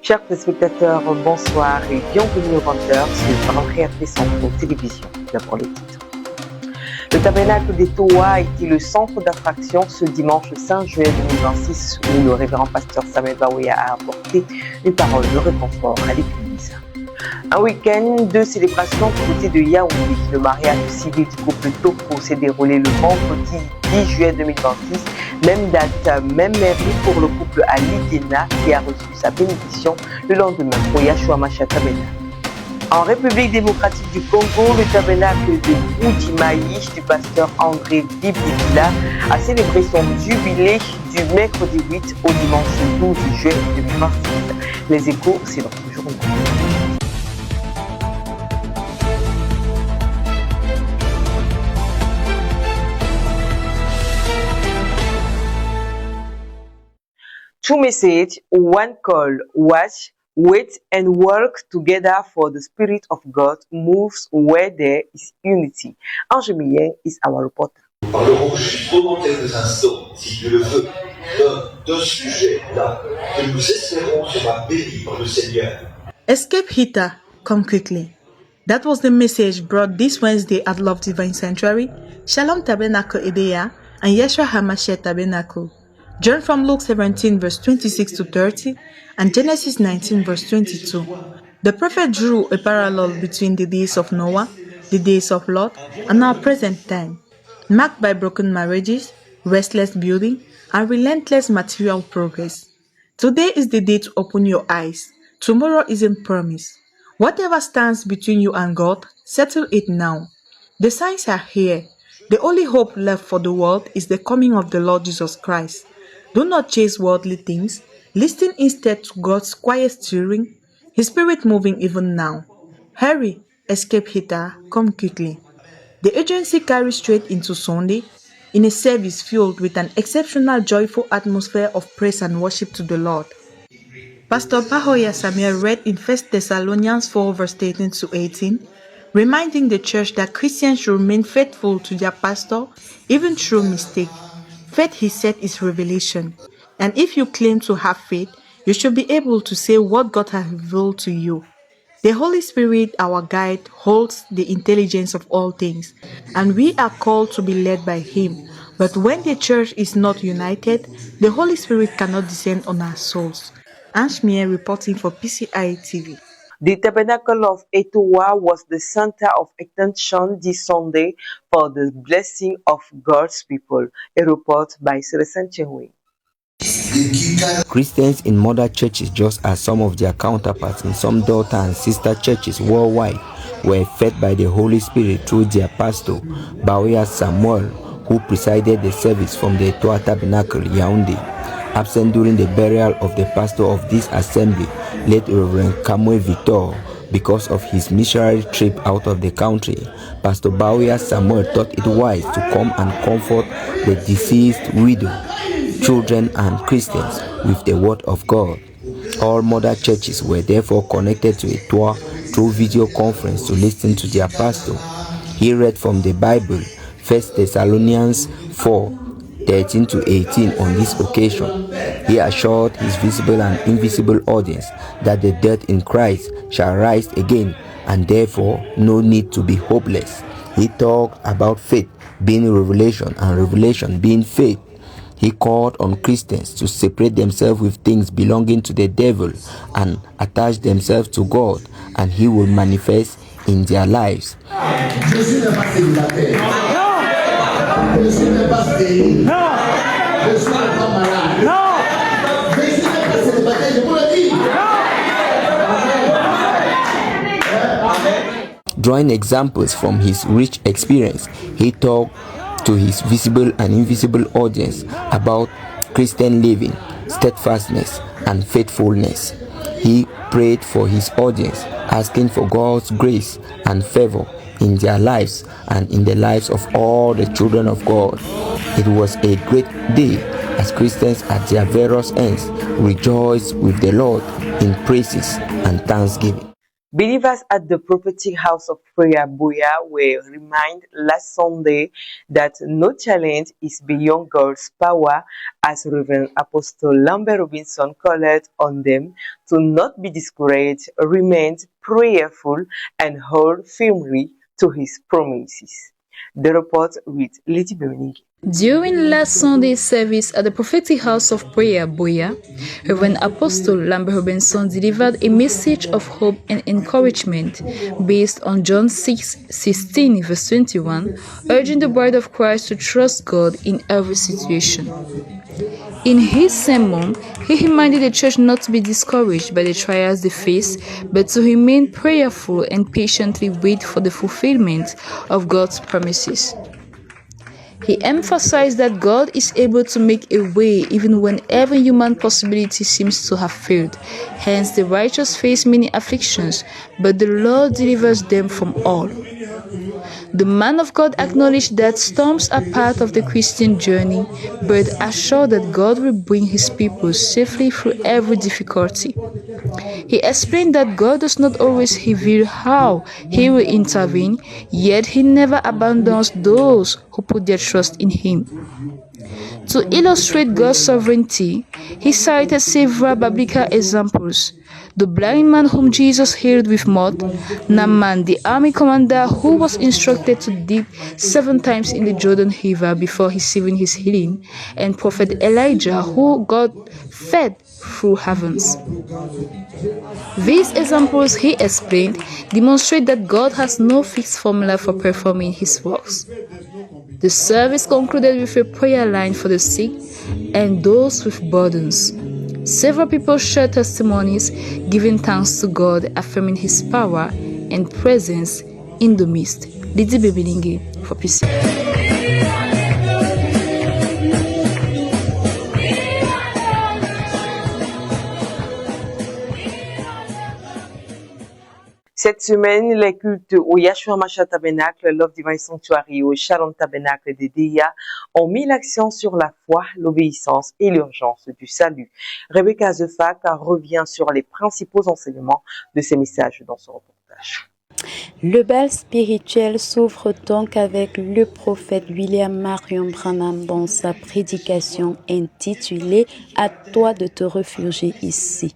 Chers téléspectateurs, bonsoir et bienvenue au 20h sur Rentrée Après Centre Télévision. D'abord les titres. Le tabernacle des Toa a été le centre d'attraction ce dimanche 5 juillet 2026 où le révérend pasteur Samuel Bawuya a apporté une parole de réconfort à l'église. Un week-end de célébration du côté de Yaoundé. Le mariage civil du couple Toko s'est déroulé le vendredi 10 juillet 2026. Même date, même mairie pour le couple Ali Gena qui a reçu sa bénédiction le lendemain pour Yahshua Mashiach Tabernacle. En République démocratique du Congo, le tabernacle de Boudimaï du pasteur André Bibikila a célébré son jubilé du mercredi 8 au dimanche 12 juillet 2026. Les échos, c'est notre journée. Two message, one call, watch, wait and work together for the Spirit of God moves where there is unity. Ange Milien is our reporter. Parlerons juste pendant quelques instants, si Dieu le veut, d'un sujet là que nous espérons sera béni par le Seigneur. Escape Hither, come quickly. That was the message brought this Wednesday at Love Divine Sanctuary, Shalom Tabernacle Edea, and Yeshua HaMashiach Tabernacle. John from Luke 17 verse 26 to 30 and Genesis 19 verse 22. The prophet drew a parallel between the days of Noah, the days of Lot, and our present time, marked by broken marriages, restless building, and relentless material progress. Today is the day to open your eyes. Tomorrow isn't promised. Whatever stands between you and God, settle it now. The signs are here. The only hope left for the world is the coming of the Lord Jesus Christ. Do not chase worldly things. Listen instead to God's quiet stirring, His Spirit moving even now. Hurry, escape hither, come quickly. The agency carries straight into Sunday in a service filled with an exceptional joyful atmosphere of praise and worship to the Lord. Pastor Bahoya Samuel read in 1 Thessalonians 4 verse 18 to 18, reminding the church that Christians should remain faithful to their pastor even through mistake. Faith, he said, is revelation. And if you claim to have faith, you should be able to say what God has revealed to you. The Holy Spirit, our guide, holds the intelligence of all things, and we are called to be led by Him. But when the church is not united, the Holy Spirit cannot descend on our souls. Ange Milien reporting for PCI TV. The Tabernacle of Etowa was the center of attention this Sunday for the blessing of God's people. A report by Celestin Chehui. Christians in mother churches, just as some of their counterparts in some daughter and sister churches worldwide, were fed by the Holy Spirit through their pastor, Bawuya Samuel, who presided the service from the Etowa Tabernacle, Yaoundé. Absent during the burial of the pastor of this assembly, late Reverend Kamwe Victor, because of his missionary trip out of the country, Pastor Bawuya Samuel thought it wise to come and comfort the deceased widow, children, and Christians with the word of God. All mother churches were therefore connected to Etowa through video conference to listen to their pastor. He read from the Bible, 1 Thessalonians 4, 13 to 18 on this occasion. He assured his visible and invisible audience that the dead in Christ shall rise again, and therefore no need to be hopeless. He talked about faith being revelation and revelation being faith. He called on Christians to separate themselves with things belonging to the devil and attach themselves to God, and He will manifest in their lives. Drawing examples from his rich experience, he talked to his visible and invisible audience about Christian living, steadfastness, and faithfulness. He prayed for his audience, asking for God's grace and favor in their lives and in the lives of all the children of God. It was a great day as Christians at their various ends rejoiced with the Lord in praises and thanksgiving. Believers at the prophetic house of prayer Boya were reminded last Sunday that no challenge is beyond God's power, as Reverend Apostle Lambert Robinson called on them to not be discouraged, remain prayerful, and hold firmly to his promises. The report with Lady Burning. During last Sunday's service at the Prophetic House of Prayer, Boya, Reverend Apostle Lambert Robinson delivered a message of hope and encouragement based on John 6:16, verse 21, urging the bride of Christ to trust God in every situation. In his sermon, he reminded the church not to be discouraged by the trials they face, but to remain prayerful and patiently wait for the fulfillment of God's promises. He emphasized that God is able to make a way even when every human possibility seems to have failed. Hence, the righteous face many afflictions, but the Lord delivers them from all. The man of God acknowledged that storms are part of the Christian journey, but assured that God will bring his people safely through every difficulty. He explained that God does not always reveal how he will intervene, yet he never abandons those who put their trust in him. To illustrate God's sovereignty, he cited several biblical examples. The blind man whom Jesus healed with mud, Naaman, the army commander who was instructed to dip 7 times in the Jordan River before receiving his healing, and Prophet Elijah who God fed through heavens. These examples, he explained, demonstrate that God has no fixed formula for performing his works. The service concluded with a prayer line for the sick and those with burdens. Several people shared testimonies, giving thanks to God, affirming his power and presence in the midst. Lydie Bebelingue for PC. Cette semaine, les cultes au Yahshua Mashiach Tabernacle, Love Divine Sanctuary et au Shalom Tabernacle de Deya ont mis l'accent sur la foi, l'obéissance et l'urgence du salut. Rebecca Zefak revient sur les principaux enseignements de ces messages dans son reportage. Le bal spirituel s'ouvre donc avec le prophète William Marion Branham dans sa prédication intitulée « À toi de te réfugier ici ».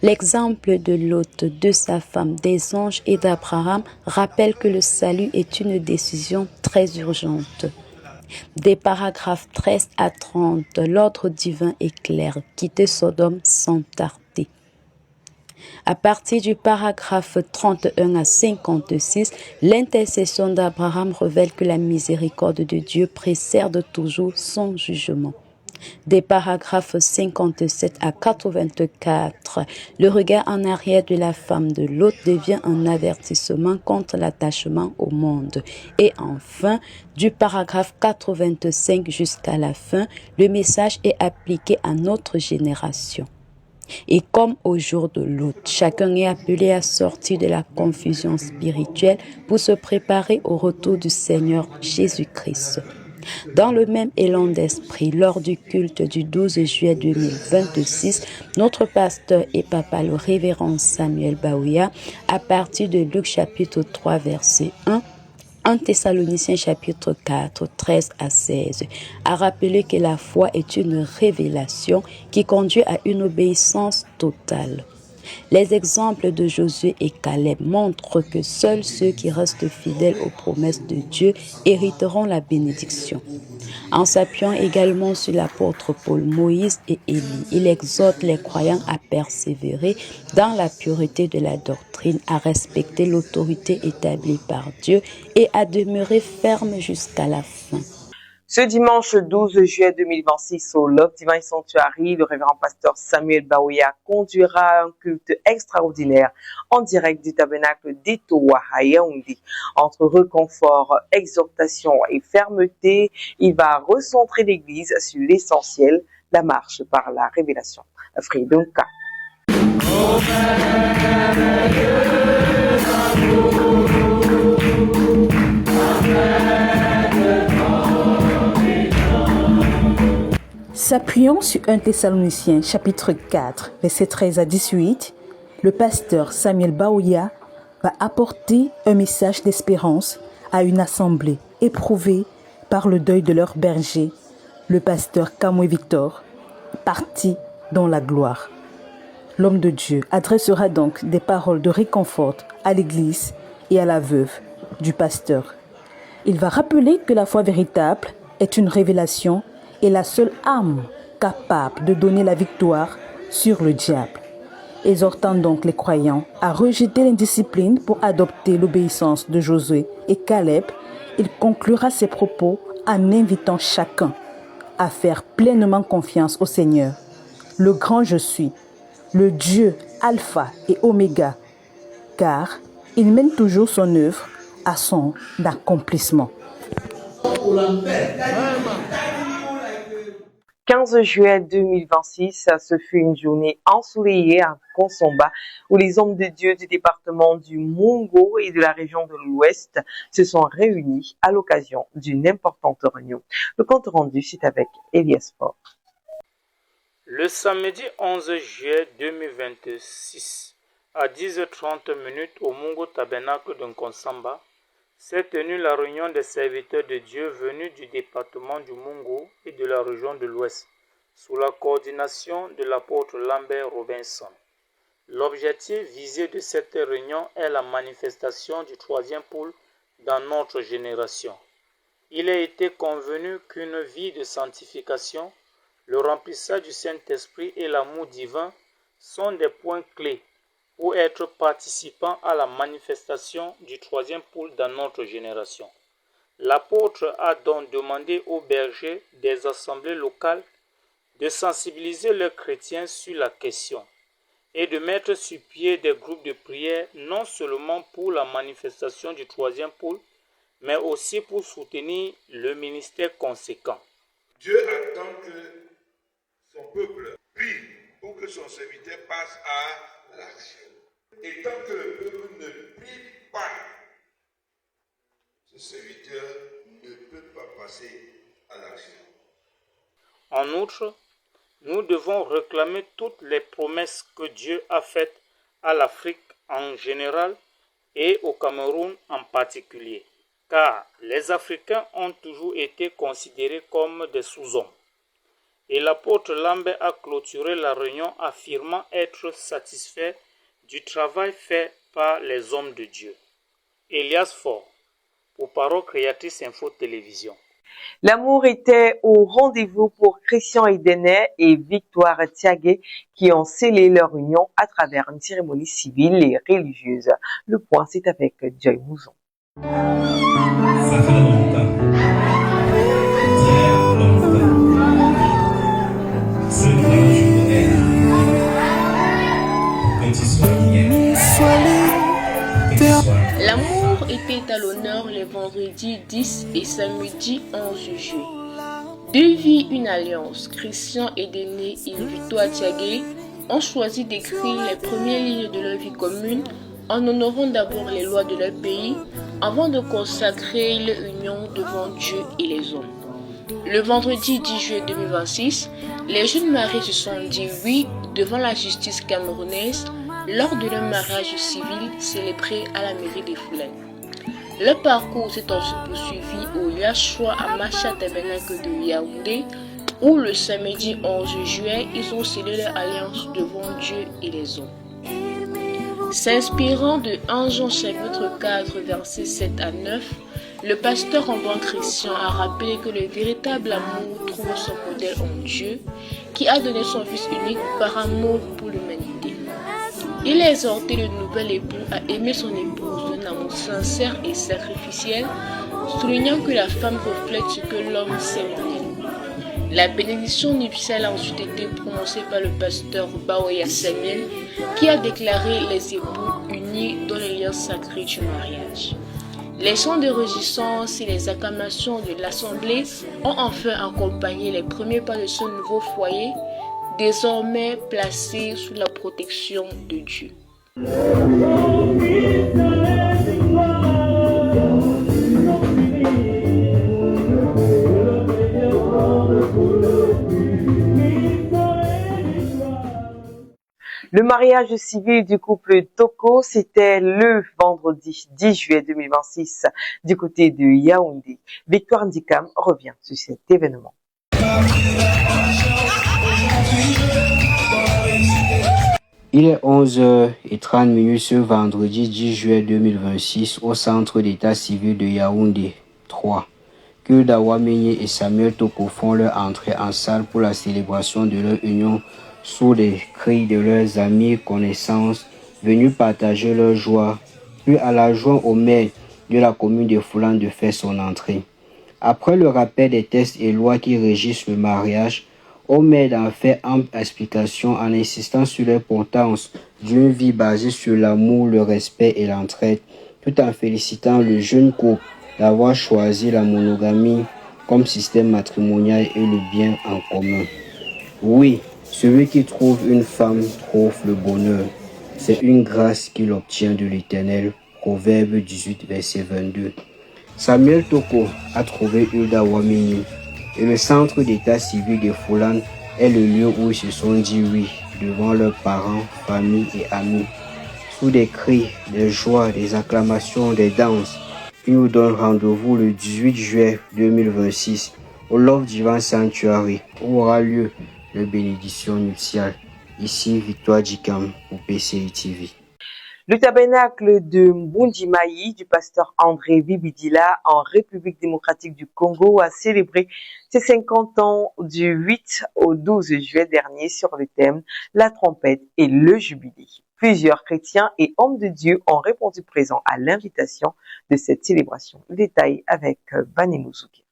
L'exemple de Lot, de sa femme, des anges et d'Abraham rappelle que le salut est une décision très urgente. Des paragraphes 13 à 30, l'ordre divin est clair, quitter Sodome sans tarder. À partir du paragraphe 31 à 56, l'intercession d'Abraham révèle que la miséricorde de Dieu précède toujours son jugement. Des paragraphes 57 à 84, le regard en arrière de la femme de Lot devient un avertissement contre l'attachement au monde. Et enfin, du paragraphe 85 jusqu'à la fin, le message est appliqué à notre génération. Et comme au jour de Lot, chacun est appelé à sortir de la confusion spirituelle pour se préparer au retour du Seigneur Jésus-Christ. Dans le même élan d'esprit, lors du culte du 12 juillet 2026, notre pasteur et papa, le révérend Samuel Baouya, à partir de Luc chapitre 3, verset 1 Thessaloniciens chapitre 4, 13 à 16, a rappelé que la foi est une révélation qui conduit à une obéissance totale. Les exemples de Josué et Caleb montrent que seuls ceux qui restent fidèles aux promesses de Dieu hériteront la bénédiction. En s'appuyant également sur l'apôtre Paul, Moïse et Élie, il exhorte les croyants à persévérer dans la pureté de la doctrine, à respecter l'autorité établie par Dieu et à demeurer ferme jusqu'à la fin. Ce dimanche 12 juillet 2026 au Love Divine Sanctuary, le révérend pasteur Samuel Baouya conduira un culte extraordinaire en direct du tabernacle d'Etowa à Yaoundé. Entre réconfort, exhortation et fermeté, il va recentrer l'église sur l'essentiel, la marche par la révélation. Fridunka. S'appuyant sur 1 Thessaloniciens chapitre 4, versets 13 à 18, le pasteur Samuel Baouya va apporter un message d'espérance à une assemblée éprouvée par le deuil de leur berger, le pasteur Kamwe Victor, parti dans la gloire. L'homme de Dieu adressera donc des paroles de réconfort à l'Église et à la veuve du pasteur. Il va rappeler que la foi véritable est une révélation et la seule arme capable de donner la victoire sur le diable. Exhortant donc les croyants à rejeter l'indiscipline pour adopter l'obéissance de Josué et Caleb, il conclura ses propos en invitant chacun à faire pleinement confiance au Seigneur, le grand je suis, le Dieu Alpha et Oméga, car il mène toujours son œuvre à son accomplissement. 15 juillet 2026, ce fut une journée ensoleillée à Konsomba où les hommes de Dieu du département du Mungo et de la région de l'Ouest se sont réunis à l'occasion d'une importante réunion. Le compte rendu, c'est avec Elias Fort. Le samedi 11 juillet 2026, à 10h30 au Mungo Tabernacle de Konsomba, s'est tenue la réunion des serviteurs de Dieu venus du département du Mungo et de la région de l'Ouest, sous la coordination de l'apôtre Lambert Robinson. L'objectif visé de cette réunion est la manifestation du troisième pôle dans notre génération. Il a été convenu qu'une vie de sanctification, le remplissage du Saint-Esprit et l'amour divin sont des points clés pour être participant à la manifestation du troisième pôle dans notre génération. L'apôtre a donc demandé aux bergers des assemblées locales de sensibiliser leurs chrétiens sur la question et de mettre sur pied des groupes de prière non seulement pour la manifestation du troisième pôle, mais aussi pour soutenir le ministère conséquent. Dieu attend que son peuple prie pour que son serviteur passe à l'action. Et tant que le peuple ne prie pas, ce serviteur ne peut pas passer à l'action. En outre, nous devons réclamer toutes les promesses que Dieu a faites à l'Afrique en général et au Cameroun en particulier, car les Africains ont toujours été considérés comme des sous-hommes. Et l'apôtre Lambert a clôturé la réunion affirmant être satisfait du travail fait par les hommes de Dieu. Elias Fort, pour Parole Créatrice Info Télévision. L'amour était au rendez-vous pour Christian Edenet et Victoire Tiagué qui ont scellé leur union à travers une cérémonie civile et religieuse. Le point, c'est avec Joy Mouzon. Ça fait longtemps. Très longtemps. Ce grand jour est là. Que tu sois bien. Que tu sois. L'amour était à l'honneur les vendredis 10 et samedi 11 juillet. Deux vies, une alliance. Christian Edenet et Victoire Tiagué ont choisi d'écrire les premières lignes de leur vie commune en honorant d'abord les lois de leur pays avant de consacrer leur union devant Dieu et les hommes. Le vendredi 10 juillet 2026, les jeunes mariés se sont dit oui devant la justice camerounaise lors de leur mariage civil célébré à la mairie des Foulaines. Leur parcours s'est ensuite poursuivi au Yashua Amacha Tabernacle de Yaoundé, où le samedi 11 juillet, ils ont scellé leur alliance devant Dieu et les hommes. S'inspirant de 1 Jean chapitre 4 versets 7 à 9, le pasteur André Christian a rappelé que le véritable amour trouve son modèle en Dieu, qui a donné son Fils unique par amour pour l'humanité. Il a exhorté le nouvel époux à aimer son épouse d'un amour sincère et sacrificiel, soulignant que la femme reflète ce que l'homme sait en elle. La bénédiction nuptiale a ensuite été prononcée par le pasteur Baoya Samuel, qui a déclaré les époux unis dans les liens sacrés du mariage. Les chants de réjouissance et les acclamations de l'Assemblée ont enfin accompagné les premiers pas de ce nouveau foyer, désormais placé sous la protection de Dieu. Le mariage civil du couple Toko, c'était le vendredi 10 juillet 2026 du côté de Yaoundé. Victoire Ndikam revient sur cet événement. Il est 11h30 ce vendredi 10 juillet 2026 au centre d'état civil de Yaoundé 3. Kulda Wamenye et Samuel Toko font leur entrée en salle pour la célébration de leur union sous les cris de leurs amis et connaissances venus partager leur joie. Puis à la joie au maire de la commune de Foulan de faire son entrée. Après le rappel des textes et lois qui régissent le mariage, Omed en fait ample explication en insistant sur l'importance d'une vie basée sur l'amour, le respect et l'entraide, tout en félicitant le jeune couple d'avoir choisi la monogamie comme système matrimonial et le bien en commun. Oui, celui qui trouve une femme trouve le bonheur. C'est une grâce qu'il obtient de l'Éternel. Proverbe 18, verset 22. Samuel Toko a trouvé Hilda Wamini et le centre d'état civil de Foulan est le lieu où ils se sont dit oui devant leurs parents, famille et amis. Sous des cris, des joies, des acclamations, des danses, ils nous donnent rendez-vous le 18 juillet 2026 au Love Divine Sanctuary où aura lieu la bénédiction nuptiale. Ici, Victoire Djikam pour PCI TV. Le tabernacle de Mbundimayi du pasteur André Bibidila en République démocratique du Congo a célébré ses 50 ans du 8 au 12 juillet dernier sur le thème La trompette et le jubilé. Plusieurs chrétiens et hommes de Dieu ont répondu présents à l'invitation de cette célébration. Le détail avec Bané Mouzouki.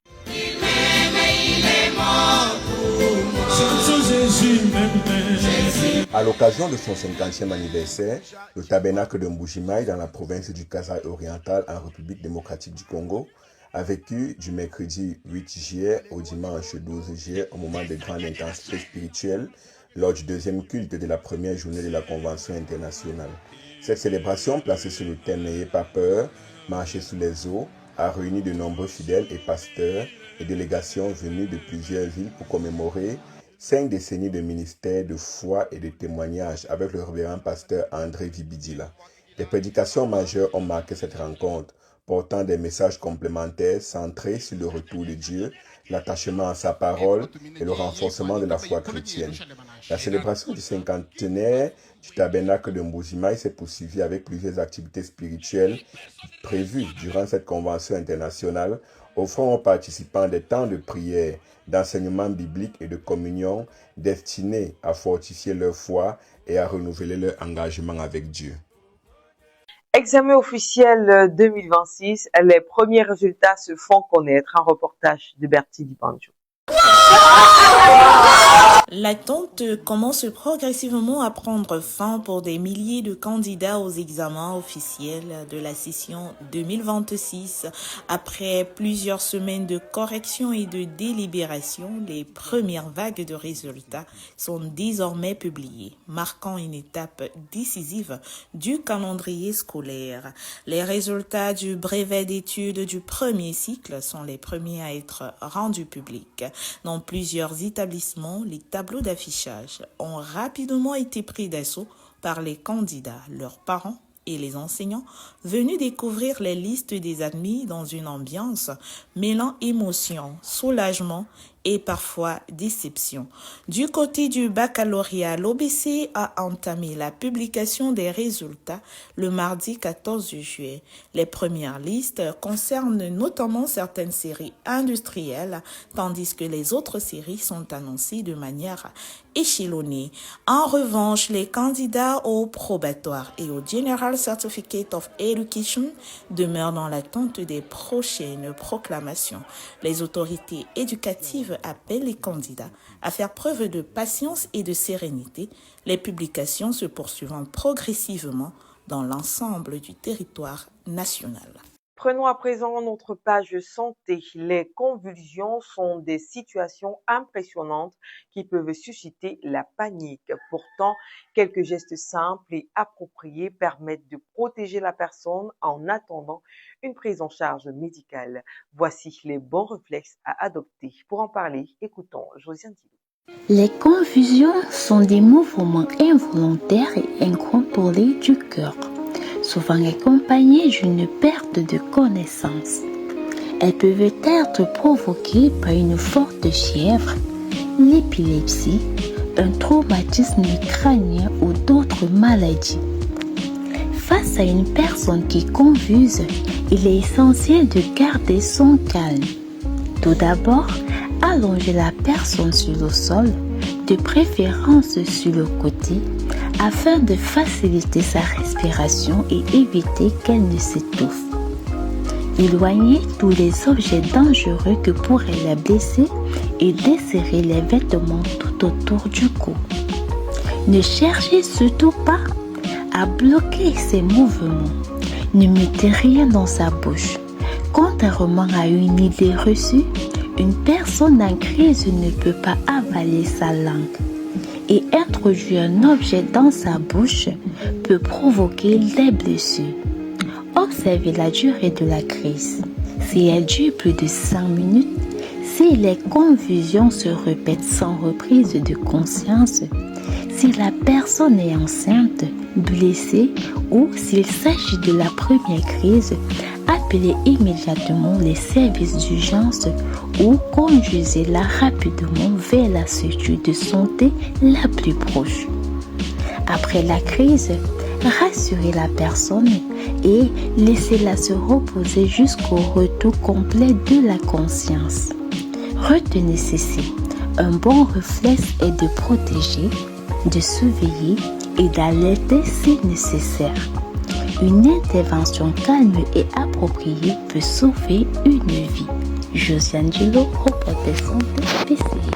À l'occasion de son 50e anniversaire, le tabernacle de Mbujimayi dans la province du Kasaï oriental en République démocratique du Congo a vécu du mercredi 8 juillet au dimanche 12 juillet au moment de grande intensité spirituelle lors du deuxième culte de la première journée de la Convention internationale. Cette célébration, placée sur le thème « N'ayez pas peur, marchez sous les eaux », a réuni de nombreux fidèles et pasteurs et délégations venues de plusieurs villes pour commémorer 5 décennies de ministère, de foi et de témoignage avec le révérend pasteur André Bibidila. Des prédications majeures ont marqué cette rencontre, portant des messages complémentaires centrés sur le retour de Dieu, l'attachement à sa parole et le renforcement de la foi chrétienne. La célébration du cinquantenaire du tabernacle de Mbujimayi s'est poursuivie avec plusieurs activités spirituelles prévues durant cette convention internationale, offrant aux participants des temps de prière, d'enseignement biblique et de communion destinés à fortifier leur foi et à renouveler leur engagement avec Dieu. Examen officiel 2026, les premiers résultats se font connaître. Un reportage de Bertie Dibanjo. L'attente commence progressivement à prendre fin pour des milliers de candidats aux examens officiels de la session 2026. Après plusieurs semaines de correction et de délibération, les premières vagues de résultats sont désormais publiées, marquant une étape décisive du calendrier scolaire. Les résultats du brevet d'études du premier cycle sont les premiers à être rendus publics. Dans plusieurs établissements, les tableaux d'affichage ont rapidement été pris d'assaut par les candidats, leurs parents et les enseignants venus découvrir les listes des admis dans une ambiance mêlant émotion, soulagement et parfois déception. Du côté du baccalauréat, l'OBC a entamé la publication des résultats le mardi 14 juillet. Les premières listes concernent notamment certaines séries industrielles, tandis que les autres séries sont annoncées de manière échelonnée. En revanche, les candidats au probatoire et au General Certificate of Education demeurent dans l'attente des prochaines proclamations. Les autorités éducatives appellent les candidats à faire preuve de patience et de sérénité, les publications se poursuivant progressivement dans l'ensemble du territoire national. Prenons à présent notre page santé. Les convulsions sont des situations impressionnantes qui peuvent susciter la panique. Pourtant, quelques gestes simples et appropriés permettent de protéger la personne en attendant une prise en charge médicale. Voici les bons réflexes à adopter. Pour en parler, écoutons Josiane Thibou. Les convulsions sont des mouvements involontaires et incontrôlés du cœur, souvent accompagnés d'une perte de connaissance. Elles peuvent être provoquées par une forte fièvre, l'épilepsie, un traumatisme crânien ou d'autres maladies. Face à une personne qui convulse, il est essentiel de garder son calme. Tout d'abord, allonger la personne sur le sol, de préférence sur le côté, afin de faciliter sa respiration et éviter qu'elle ne s'étouffe. Éloigner tous les objets dangereux que pourraient la blesser et desserrer les vêtements tout autour du cou. Ne cherchez surtout pas à bloquer ses mouvements. Ne mettez rien dans sa bouche. Contrairement à une idée reçue, une personne en crise ne peut pas avaler sa langue. Et introduire un objet dans sa bouche peut provoquer des blessures. Observez la durée de la crise. Si elle dure plus de 5 minutes, si les convulsions se répètent sans reprise de conscience, si la personne est enceinte, blessée ou s'il s'agit de la première crise, appelez immédiatement les services d'urgence ou conduisez-la rapidement vers la structure de santé la plus proche. Après la crise, rassurez la personne et laissez-la se reposer jusqu'au retour complet de la conscience. Retenez ceci, un bon réflexe est de protéger, de surveiller et d'alerter si nécessaire. Une intervention calme et appropriée peut sauver une vie. Josiane Gillot, reporter santé PCI.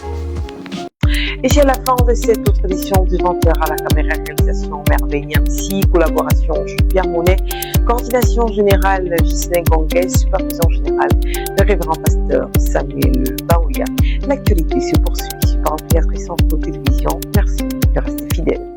Et c'est la fin de cette autre édition du 20h à la caméra, réalisation Merveille Niamsi, collaboration Pierre Monet, coordination générale Ghislain Gonguet, supervision générale le révérend pasteur Samuel Baouya. L'actualité se poursuit par Ampliatrice en télévision. Merci de rester fidèle.